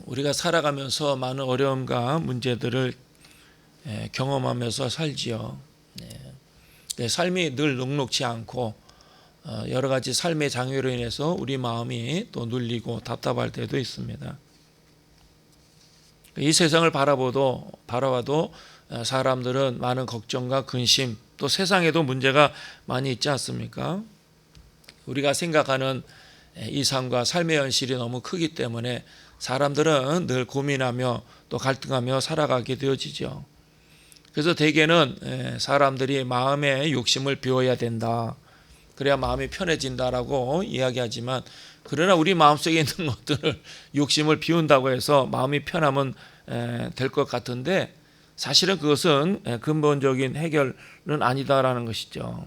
우리가 살아가면서 많은 어려움과 문제들을 경험하면서 살지요. 삶이 늘 녹록지 않고 여러 가지 삶의 장애로 인해서 우리 마음이 또 눌리고 답답할 때도 있습니다. 이 세상을 바라봐도 사람들은 많은 걱정과 근심, 또 세상에도 문제가 많이 있지 않습니까? 우리가 생각하는 이 삶과 삶의 현실이 너무 크기 때문에 사람들은 늘 고민하며 또 갈등하며 살아가게 되어지죠. 그래서 대개는 사람들이 마음의 욕심을 비워야 된다, 그래야 마음이 편해진다라고 이야기하지만, 그러나 우리 마음속에 있는 것들을 욕심을 비운다고 해서 마음이 편하면 될 것 같은데, 사실은 그것은 근본적인 해결은 아니다라는 것이죠.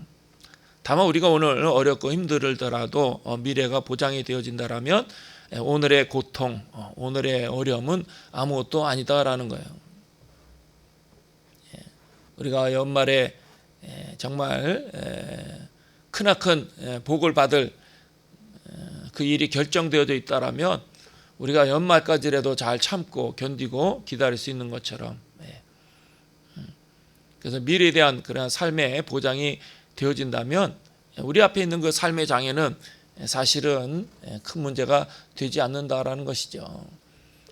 다만 우리가 오늘 어렵고 힘들더라도 미래가 보장이 되어진다라면 오늘의 고통, 오늘의 어려움은 아무것도 아니다라는 거예요. 우리가 연말에 정말 크나큰 복을 받을 그 일이 결정되어져 있다라면 우리가 연말까지라도 잘 참고 견디고 기다릴 수 있는 것처럼, 그래서 미래에 대한 그런 삶의 보장이 되어진다면 우리 앞에 있는 그 삶의 장애는 사실은 큰 문제가 되지 않는다라는 것이죠.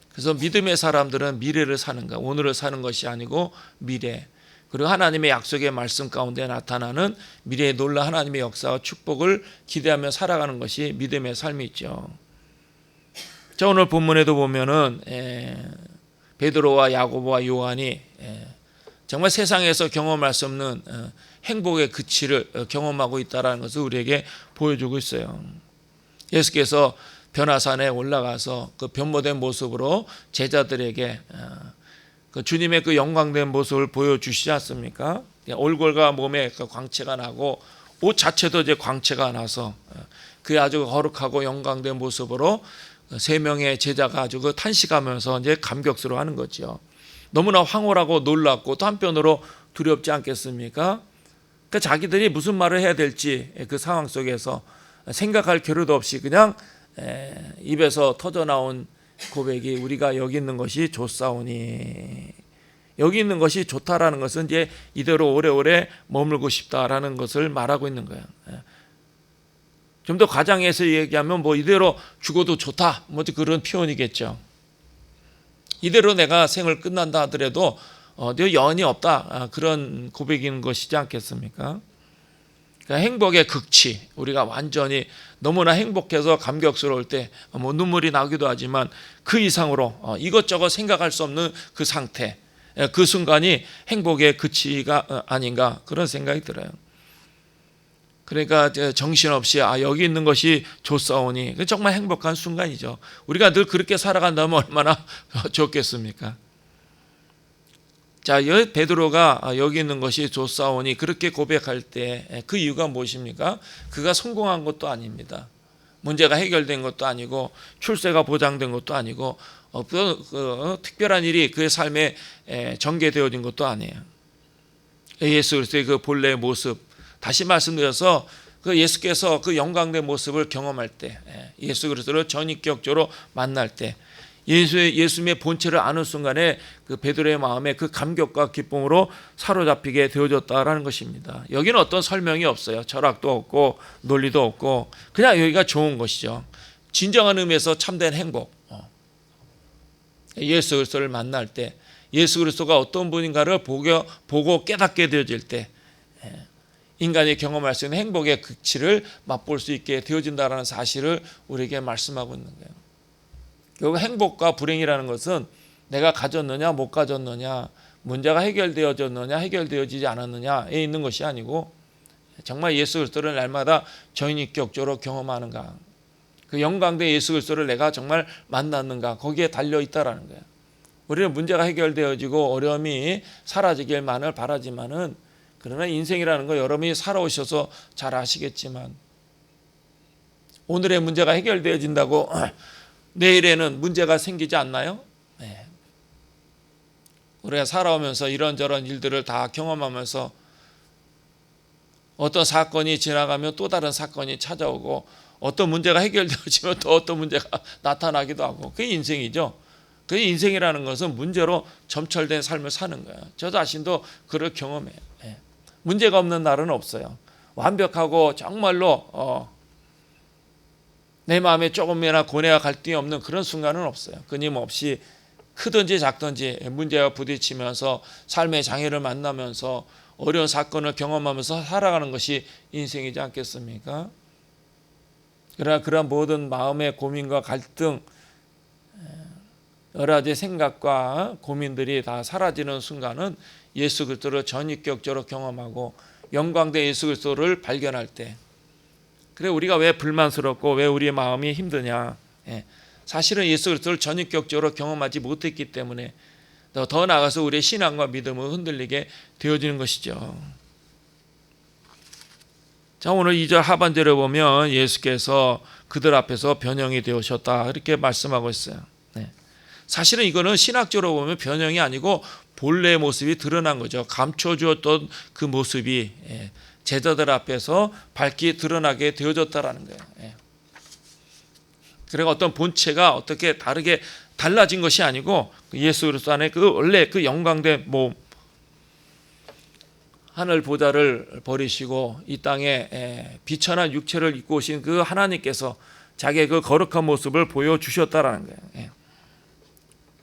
그래서 믿음의 사람들은 미래를 사는가, 오늘을 사는 것이 아니고 미래, 그리고 하나님의 약속의 말씀 가운데 나타나는 미래의 놀라운 하나님의 역사와 축복을 기대하며 살아가는 것이 믿음의 삶이 있죠. 자, 오늘 본문에도 보면은 베드로와 야고보와 요한이 정말 세상에서 경험할 수 없는 행복의 그치를 경험하고 있다는 것을 우리에게 보여주고 있어요. 예수께서 변화산에 올라가서 그 변모된 모습으로 제자들에게 그 주님의 그 영광된 모습을 보여주시지 않습니까? 얼굴과 몸에 그 광채가 나고 옷 자체도 이제 광채가 나서 그 아주 거룩하고 영광된 모습으로 세 명의 제자가 아주 그 탄식하면서 이제 감격스러워하는 거죠. 너무나 황홀하고 놀랍고 또 한편으로 두렵지 않겠습니까? 그러니까 자기들이 무슨 말을 해야 될지 그 상황 속에서 생각할 겨를도 없이 그냥 입에서 터져나온 고백이, 우리가 여기 있는 것이 좋사오니, 여기 있는 것이 좋다라는 것은 이제 이대로 오래오래 머물고 싶다라는 것을 말하고 있는 거예요. 좀 더 과장해서 얘기하면 뭐 이대로 죽어도 좋다, 뭐 그런 표현이겠죠. 이대로 내가 생을 끝난다 하더라도 여한이 없다, 그런 고백인 것이지 않겠습니까? 그러니까 행복의 극치, 우리가 완전히 너무나 행복해서 감격스러울 때 뭐 눈물이 나기도 하지만 그 이상으로 이것저것 생각할 수 없는 그 상태, 그 순간이 행복의 극치가 아닌가, 그런 생각이 들어요. 그러니까 정신없이 여기 있는 것이 좋사오니, 정말 행복한 순간이죠. 우리가 늘 그렇게 살아간다면 얼마나 좋겠습니까? 자, 베드로가 여기 있는 것이 좋사오니 그렇게 고백할 때 그 이유가 무엇입니까? 그가 성공한 것도 아닙니다. 문제가 해결된 것도 아니고 출세가 보장된 것도 아니고 특별한 일이 그의 삶에 전개되어진 것도 아니에요. 예수 그리스도의 그 본래의 모습, 다시 말씀드려서 그 예수께서 그 영광된 모습을 경험할 때, 예수 그리스도를 전인격적으로 만날 때, 예수님의 본체를 아는 순간에 그 베드로의 마음에 그 감격과 기쁨으로 사로잡히게 되어졌다라는 것입니다. 여기는 어떤 설명이 없어요. 철학도 없고 논리도 없고 그냥 여기가 좋은 것이죠. 진정한 의미에서 참된 행복. 예수 그리스도를 만날 때, 예수 그리스도가 어떤 분인가를 보고 깨닫게 되어질 때 인간이 경험할 수 있는 행복의 극치를 맛볼 수 있게 되어진다는 사실을 우리에게 말씀하고 있는 거예요. 결국 행복과 불행이라는 것은 내가 가졌느냐 못 가졌느냐, 문제가 해결되어졌느냐 해결되어지지 않았느냐에 있는 것이 아니고 정말 예수 그리스도를 날마다 전인격적으로 경험하는가, 그 영광된 예수 그리스도를 내가 정말 만났는가, 거기에 달려있다라는 거예요. 우리는 문제가 해결되어지고 어려움이 사라지길만을 바라지만은, 그러나 인생이라는 거 여러분이 살아오셔서 잘 아시겠지만 오늘의 문제가 해결되어진다고 내일에는 문제가 생기지 않나요? 네. 우리가 살아오면서 이런저런 일들을 다 경험하면서 어떤 사건이 지나가면 또 다른 사건이 찾아오고 어떤 문제가 해결되어지면 또 어떤 문제가 나타나기도 하고, 그게 인생이죠. 그 인생이라는 것은 문제로 점철된 삶을 사는 거예요. 저 자신도 그걸 경험해요. 문제가 없는 날은 없어요. 완벽하고 정말로 내 마음에 조금이나 고뇌와 갈등이 없는 그런 순간은 없어요. 끊임없이 크든지 작든지 문제와 부딪히면서 삶의 장애를 만나면서 어려운 사건을 경험하면서 살아가는 것이 인생이지 않겠습니까? 그러나 그런 모든 마음의 고민과 갈등, 여러 가지 생각과 고민들이 다 사라지는 순간은 예수 그리스도를 전인격적으로 경험하고 영광된 예수 그리스도를 발견할 때, 그래 우리가 왜 불만스럽고 왜 우리의 마음이 힘드냐? 사실은 예수 그리스도를 전인격적으로 경험하지 못했기 때문에 더 나아가서 우리의 신앙과 믿음을 흔들리게 되어지는 것이죠. 자, 오늘 2절 하반절에 보면 예수께서 그들 앞에서 변형이 되오셨다 이렇게 말씀하고 있어요. 사실은 이거는 신학적으로 보면 변형이 아니고 본래의 모습이 드러난 거죠. 감춰주었던 그 모습이 제자들 앞에서 밝게 드러나게 되어졌다라는 거예요. 그러니까 어떤 본체가 어떻게 다르게 달라진 것이 아니고 예수 그리스도 안에 그 원래 그 영광된 몸, 하늘 보좌를 버리시고 이 땅에 비천한 육체를 입고 오신 그 하나님께서 자기의 그 거룩한 모습을 보여주셨다라는 거예요.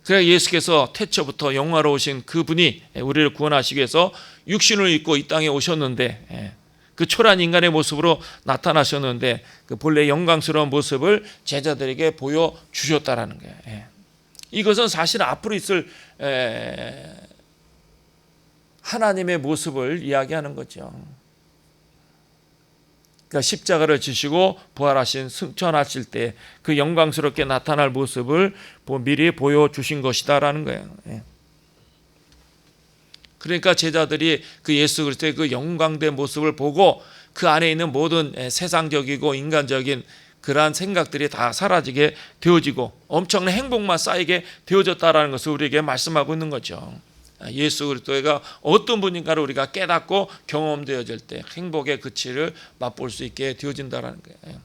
그래서 예수께서 태초부터 영화로우신 그분이 우리를 구원하시기 위해서 육신을 입고 이 땅에 오셨는데, 그 초라한 인간의 모습으로 나타나셨는데 그 본래 영광스러운 모습을 제자들에게 보여주셨다라는 거예요. 이것은 사실 앞으로 있을 하나님의 모습을 이야기하는 거죠. 그러니까 십자가를 지시고 부활하신 승천하실 때 그 영광스럽게 나타날 모습을 미리 보여주신 것이다라는 거예요. 그러니까 제자들이 그 예수 그리스도의 그 영광된 모습을 보고 그 안에 있는 모든 세상적이고 인간적인 그러한 생각들이 다 사라지게 되어지고 엄청난 행복만 쌓이게 되어졌다라는 것을 우리에게 말씀하고 있는 거죠. 예수 그리스도가 어떤 분인가를 우리가 깨닫고 경험되어질 때 행복의 그치를 맛볼 수 있게 되어진다라는 거예요.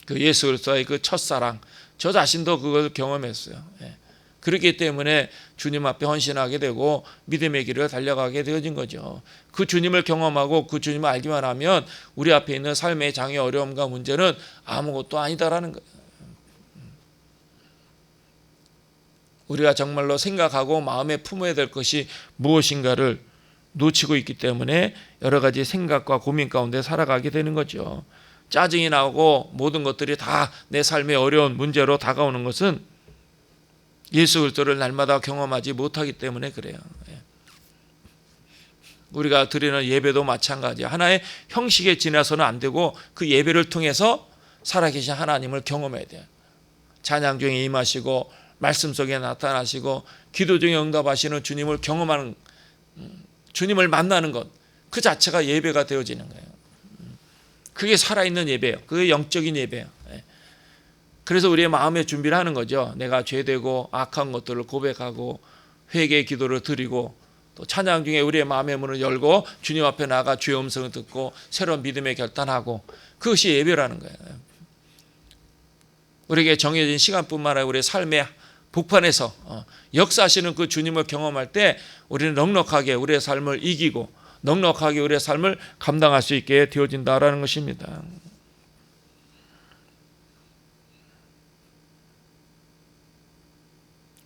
그 예수 그리스도의 그 첫사랑, 저 자신도 그걸 경험했어요. 그렇기 때문에 주님 앞에 헌신하게 되고 믿음의 길을 달려가게 되어진 거죠. 그 주님을 경험하고 그 주님을 알기만 하면 우리 앞에 있는 삶의 장애, 어려움과 문제는 아무것도 아니다라는 거예요. 우리가 정말로 생각하고 마음에 품어야 될 것이 무엇인가를 놓치고 있기 때문에 여러 가지 생각과 고민 가운데 살아가게 되는 거죠. 짜증이 나고 모든 것들이 다 내 삶의 어려운 문제로 다가오는 것은 예수 그리스도를 날마다 경험하지 못하기 때문에 그래요. 우리가 드리는 예배도 마찬가지. 하나의 형식에 지나서는 안 되고 그 예배를 통해서 살아계신 하나님을 경험해야 돼요. 찬양 중에 임하시고 말씀 속에 나타나시고 기도 중에 응답하시는 주님을 경험하는, 주님을 만나는 것, 그 자체가 예배가 되어지는 거예요. 그게 살아있는 예배예요. 그게 영적인 예배예요. 그래서 우리의 마음의 준비를 하는 거죠. 내가 죄되고 악한 것들을 고백하고 회개의 기도를 드리고 또 찬양 중에 우리의 마음의 문을 열고 주님 앞에 나가 주의 음성을 듣고 새로운 믿음의 결단하고, 그것이 예배라는 거예요. 우리에게 정해진 시간뿐만 아니라 우리의 삶의 복판에서 역사하시는 그 주님을 경험할 때 우리는 넉넉하게 우리의 삶을 이기고 넉넉하게 우리의 삶을 감당할 수 있게 되어진다라는 것입니다.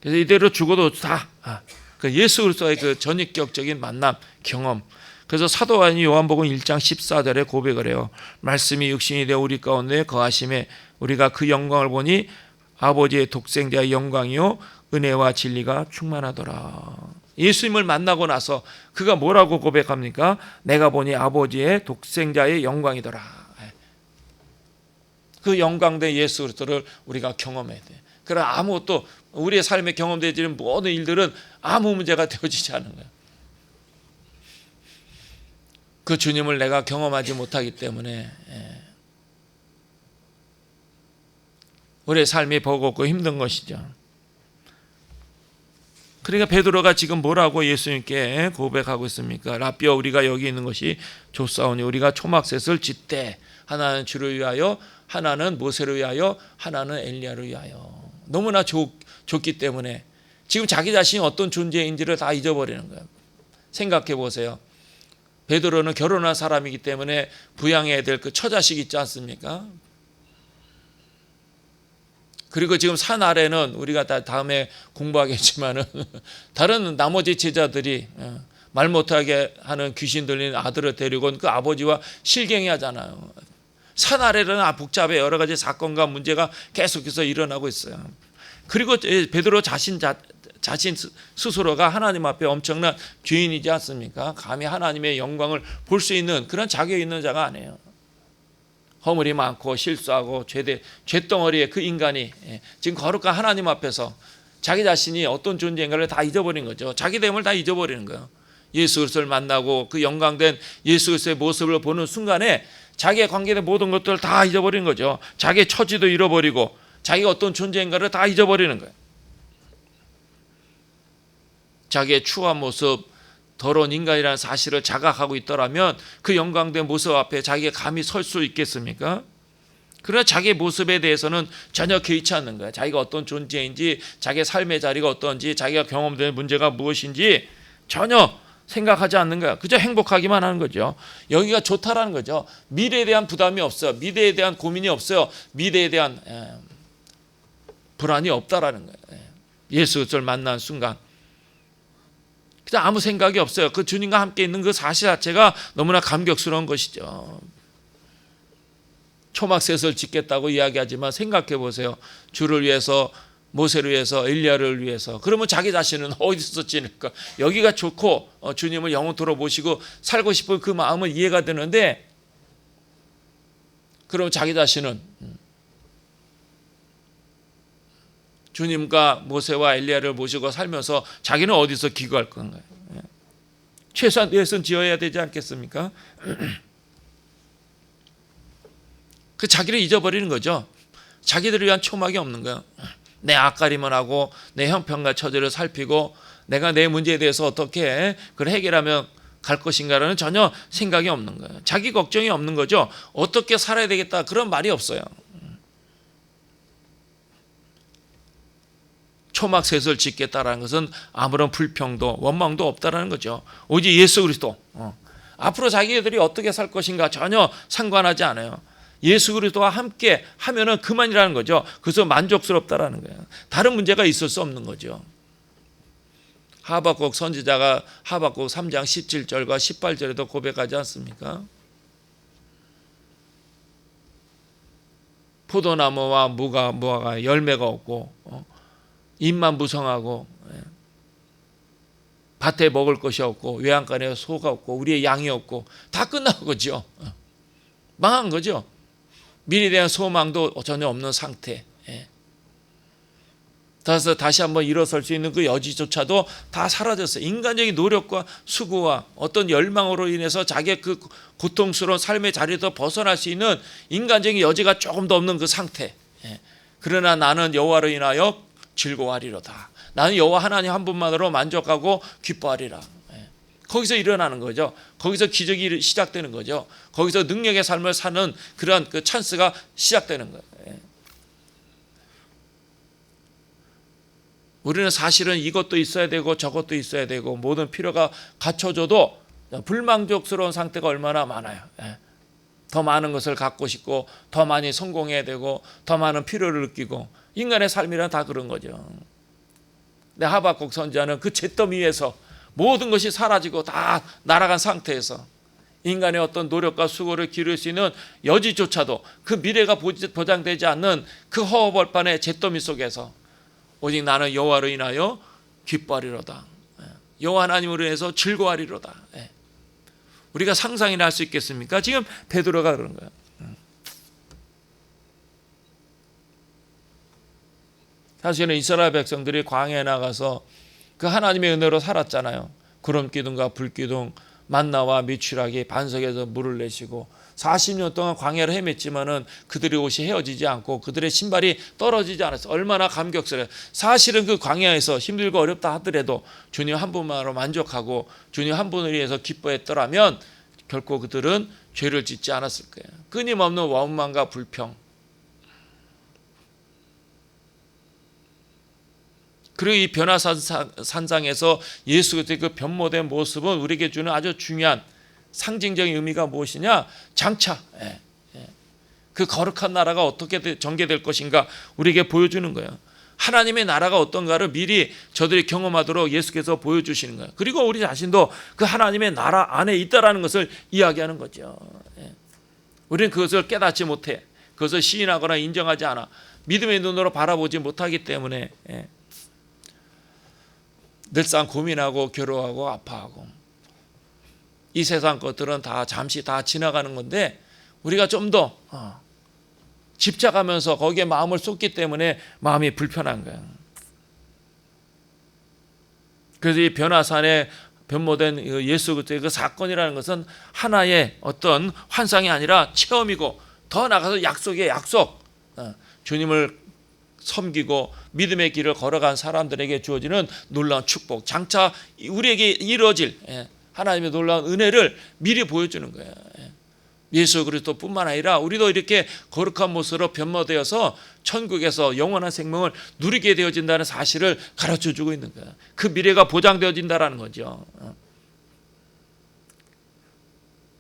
그래서 이대로 죽어도 다 예수 그리스도의 그 전인격적인 만남, 경험. 그래서 사도 요한복음 1장 14절에 고백을 해요. 말씀이 육신이 되어 우리 가운데 거하심에 우리가 그 영광을 보니 아버지의 독생자의 영광이요 은혜와 진리가 충만하더라. 예수님을 만나고 나서 그가 뭐라고 고백합니까? 내가 보니 아버지의 독생자의 영광이더라. 그 영광된 예수 그리스도를 우리가 경험해야 돼. 그러나 아무것도 우리의 삶에 경험되어지는 모든 일들은 아무 문제가 되어지지 않는 거예요. 그 주님을 내가 경험하지 못하기 때문에 우리의 삶이 버겁고 힘든 것이죠. 그러니까 베드로가 지금 뭐라고 예수님께 고백하고 있습니까? 라삐어, 우리가 여기 있는 것이 좋사오니 우리가 초막셋을 짓되 하나는 주를 위하여, 하나는 모세를 위하여, 하나는 엘리야를 위하여. 너무나 줬기 때문에 지금 자기 자신이 어떤 존재인지를 다 잊어버리는 거예요. 생각해 보세요. 베드로는 결혼한 사람이기 때문에 부양해야 될 그 처자식 있지 않습니까? 그리고 지금 산 아래는 우리가 다 다음에 공부하겠지만은 다른 나머지 제자들이 말 못하게 하는 귀신 들린 아들을 데리고 온 그 아버지와 실갱이 하잖아요. 산 아래는 복잡해 여러 가지 사건과 문제가 계속해서 일어나고 있어요. 그리고 베드로 자신 스스로가 하나님 앞에 엄청난 죄인이지 않습니까? 감히 하나님의 영광을 볼 수 있는 그런 자격이 있는 자가 아니에요. 허물이 많고 실수하고 죄덩어리에 그 인간이 지금 거룩한 하나님 앞에서 자기 자신이 어떤 존재인가를 다 잊어버린 거죠. 자기됨을 다 잊어버리는 거예요. 예수 그리스도를 만나고 그 영광된 예수 그리스도의 모습을 보는 순간에 자기의 관계된 모든 것들을 다 잊어버리는 거죠. 자기의 처지도 잃어버리고 자기가 어떤 존재인가를 다 잊어버리는 거예요. 자기의 추한 모습, 더러운 인간이라는 사실을 자각하고 있더라면 그 영광된 모습 앞에 자기가 감히 설 수 있겠습니까? 그러나 자기의 모습에 대해서는 전혀 개의치 않는 거예요. 자기가 어떤 존재인지, 자기의 삶의 자리가 어떤지, 자기가 경험되는 문제가 무엇인지 전혀 생각하지 않는 거야. 그저 행복하기만 하는 거죠. 여기가 좋다라는 거죠. 미래에 대한 부담이 없어요. 미래에 대한 고민이 없어요. 미래에 대한 불안이 없다라는 거예요. 예수 그리스도를 만난 순간 그냥 아무 생각이 없어요. 그 주님과 함께 있는 그 사실 자체가 너무나 감격스러운 것이죠. 초막셋을 짓겠다고 이야기하지만 생각해 보세요. 주를 위해서, 모세를 위해서, 엘리야를 위해서. 그러면 자기 자신은 어디서 지낼까? 여기가 좋고 주님을 영원토록 모시고 살고 싶은 그 마음은 이해가 되는데, 그럼 자기 자신은 주님과 모세와 엘리야를 모시고 살면서 자기는 어디서 기거할 건가요? 최소한 넷은 지어야 되지 않겠습니까? 그 자기를 잊어버리는 거죠. 자기들을 위한 초막이 없는 거예요. 내 앞가림을 하고 내 형편과 처지를 살피고 내가 내 문제에 대해서 어떻게 그걸 해결하면 갈 것인가라는 전혀 생각이 없는 거예요. 자기 걱정이 없는 거죠. 어떻게 살아야 되겠다 그런 말이 없어요. 초막셋을 짓겠다라는 것은 아무런 불평도 원망도 없다라는 거죠. 오직 예수 그리스도 앞으로 자기들이 어떻게 살 것인가 전혀 상관하지 않아요. 예수 그리스도와 함께 하면은 그만이라는 거죠. 그래서 만족스럽다라는 거예요. 다른 문제가 있을 수 없는 거죠. 하박국 선지자가 하박국 3장 17절과 18절에도 고백하지 않습니까? 포도나무와 무화과 열매가 없고 잎만 무성하고 밭에 먹을 것이 없고 외양간에 소가 없고 우리의 양이 없고 다 끝난 거죠. 망한 거죠. 미래에 대한 소망도 전혀 없는 상태. 그래서 다시 한번 일어설 수 있는 그 여지조차도 다 사라졌어요. 인간적인 노력과 수고와 어떤 열망으로 인해서 자기의 그 고통스러운 삶의 자리에서 벗어날 수 있는 인간적인 여지가 조금 더 없는 그 상태. 그러나 나는 여호와로 인하여 즐거워하리로다. 나는 여호와 하나님 한 분만으로 만족하고 기뻐하리라. 거기서 일어나는 거죠. 거기서 기적이 시작되는 거죠. 거기서 능력의 삶을 사는 그러한 그 찬스가 시작되는 거예요. 우리는 사실은 이것도 있어야 되고 저것도 있어야 되고 모든 필요가 갖춰져도 불만족스러운 상태가 얼마나 많아요. 더 많은 것을 갖고 싶고 더 많이 성공해야 되고 더 많은 필요를 느끼고 인간의 삶이란 다 그런 거죠. 근데 하박국 선지자는 그 잿더미 위에서 모든 것이 사라지고 다 날아간 상태에서 인간의 어떤 노력과 수고를 기를 수 있는 여지조차도 그 미래가 보장되지 않는 그 허허벌판의 잿더미 속에서 오직 나는 여호와로 인하여 기뻐하리로다. 여호와 하나님으로 인해서 즐거워하리로다. 우리가 상상이나 할 수 있겠습니까? 지금 베드로가 그런 거예요. 사실은 이스라엘 백성들이 광야에 나가서 그 하나님의 은혜로 살았잖아요. 구름 기둥과 불 기둥, 만나와 미추라기 반석에서 물을 내시고 40년 동안 광야를 헤맸지만은 그들의 옷이 헤어지지 않고 그들의 신발이 떨어지지 않았어요. 얼마나 감격스러워요. 사실은 그 광야에서 힘들고 어렵다 하더라도 주님 한 분만으로 만족하고 주님 한 분을 위해서 기뻐했더라면 결코 그들은 죄를 짓지 않았을 거예요. 끊임없는 원망과 불평, 그리고 이 변화산상에서 예수 그리스도의 그 변모된 모습은 우리에게 주는 아주 중요한 상징적인 의미가 무엇이냐? 장차 그 거룩한 나라가 어떻게 전개될 것인가 우리에게 보여주는 거예요. 하나님의 나라가 어떤가를 미리 저들이 경험하도록 예수께서 보여주시는 거예요. 그리고 우리 자신도 그 하나님의 나라 안에 있다라는 것을 이야기하는 거죠. 우리는 그것을 깨닫지 못해. 그것을 시인하거나 인정하지 않아. 믿음의 눈으로 바라보지 못하기 때문에 늘상 고민하고 괴로워하고 아파하고, 이 세상 것들은 다 잠시 다 지나가는 건데 우리가 좀 더 집착하면서 거기에 마음을 쏟기 때문에 마음이 불편한 거예요. 그래서 이 변화산에 변모된 예수 그리스도의 그 사건이라는 것은 하나의 어떤 환상이 아니라 체험이고, 더 나아가서 약속의 약속, 주님을 섬기고 믿음의 길을 걸어간 사람들에게 주어지는 놀라운 축복, 장차 우리에게 이루어질 하나님의 놀라운 은혜를 미리 보여주는 거예요. 예수 그리스도뿐만 아니라 우리도 이렇게 거룩한 모습으로 변모되어서 천국에서 영원한 생명을 누리게 되어진다는 사실을 가르쳐주고 있는 거예요. 그 미래가 보장되어진다는 거죠.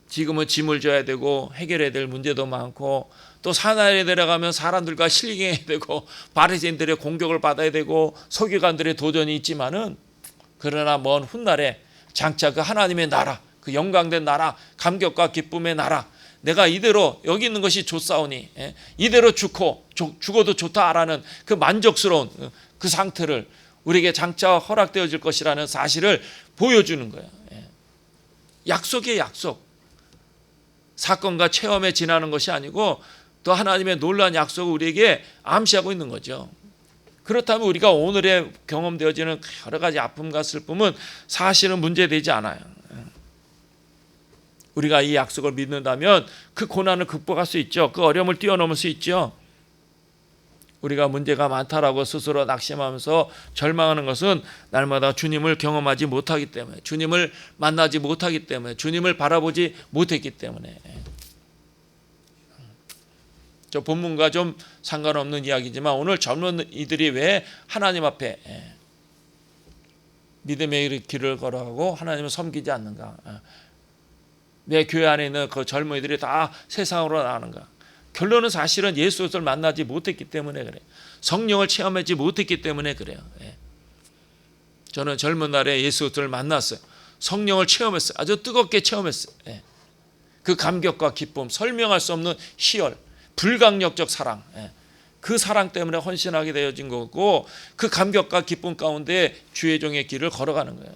지금은 짐을 져야 되고 해결해야 될 문제도 많고, 또 사나이에 내려가면 사람들과 실갱해야 되고 바리새인들의 공격을 받아야 되고 서기관들의 도전이 있지만은, 그러나 먼 훗날에 장차 그 하나님의 나라, 그 영광된 나라, 감격과 기쁨의 나라, 내가 이대로 여기 있는 것이 좋사오니 이대로 죽어도 좋다라는 그 만족스러운 그 상태를 우리에게 장차 허락되어질 것이라는 사실을 보여주는 거예요. 약속의 약속, 사건과 체험에 지나는 것이 아니고 또 하나님의 놀라운 약속을 우리에게 암시하고 있는 거죠. 그렇다면 우리가 오늘에 경험되어지는 여러 가지 아픔과 슬픔은 사실은 문제되지 않아요. 우리가 이 약속을 믿는다면 그 고난을 극복할 수 있죠. 그 어려움을 뛰어넘을 수 있죠. 우리가 문제가 많다라고 스스로 낙심하면서 절망하는 것은 날마다 주님을 경험하지 못하기 때문에, 주님을 만나지 못하기 때문에, 주님을 바라보지 못했기 때문에. 저 본문과 좀 상관없는 이야기지만, 오늘 젊은 이들이 왜 하나님 앞에 믿음의 길을 걸어가고 하나님을 섬기지 않는가? 내 교회 안에 있는 그 젊은이들이 다 세상으로 나가는가? 결론은 사실은 예수를 만나지 못했기 때문에 그래요. 성령을 체험하지 못했기 때문에 그래요. 저는 젊은 날에 예수를 만났어요. 성령을 체험했어요. 아주 뜨겁게 체험했어요. 그 감격과 기쁨, 설명할 수 없는 희열, 불강력적 사랑, 그 사랑 때문에 헌신하게 되어진 거고, 그 감격과 기쁨 가운데 주의 종의 길을 걸어가는 거예요.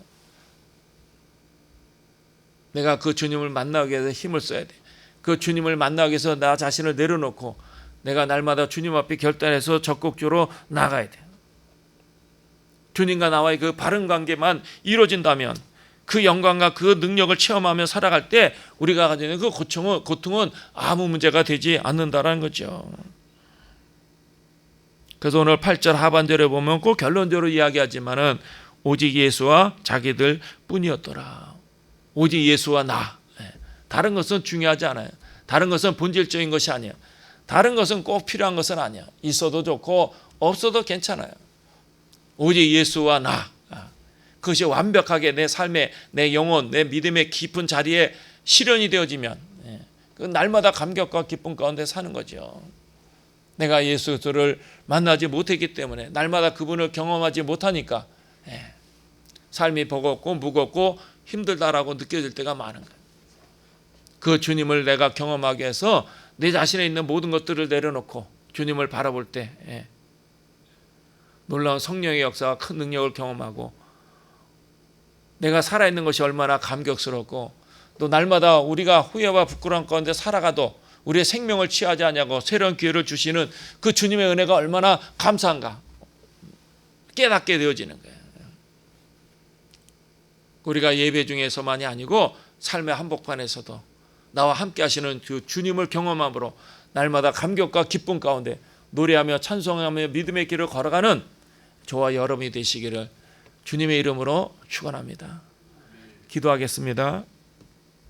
내가 그 주님을 만나기 위해서 힘을 써야 돼. 그 주님을 만나기 위해서 나 자신을 내려놓고 내가 날마다 주님 앞에 결단해서 적극적으로 나가야 돼. 주님과 나와의 그 바른 관계만 이루어진다면, 그 영광과 그 능력을 체험하며 살아갈 때 우리가 가지는 그 고통은 아무 문제가 되지 않는다라는 거죠. 그래서 오늘 8절 하반절에 보면 꼭 결론적으로 이야기하지만은 오직 예수와 자기들 뿐이었더라. 오직 예수와 나. 다른 것은 중요하지 않아요. 다른 것은 본질적인 것이 아니에요. 다른 것은 꼭 필요한 것은 아니야. 있어도 좋고 없어도 괜찮아요. 오직 예수와 나. 그것이 완벽하게 내 삶에, 내 영혼, 내 믿음의 깊은 자리에 실현이 되어지면 날마다 감격과 기쁨 가운데 사는 거죠. 내가 예수를 만나지 못했기 때문에, 날마다 그분을 경험하지 못하니까 삶이 버겁고 무겁고 힘들다라고 느껴질 때가 많은 거예요. 그 주님을 내가 경험하게 해서 내 자신에 있는 모든 것들을 내려놓고 주님을 바라볼 때 놀라운 성령의 역사와 큰 능력을 경험하고, 내가 살아있는 것이 얼마나 감격스럽고, 또 날마다 우리가 후회와 부끄러움 가운데 살아가도 우리의 생명을 취하지 않냐고 새로운 기회를 주시는 그 주님의 은혜가 얼마나 감사한가 깨닫게 되어지는 거예요. 우리가 예배 중에서만이 아니고 삶의 한복판에서도 나와 함께 하시는 그 주님을 경험함으로 날마다 감격과 기쁨 가운데 노래하며 찬송하며 믿음의 길을 걸어가는 저와 여러분이 되시기를 주님의 이름으로 축원합니다. 기도하겠습니다.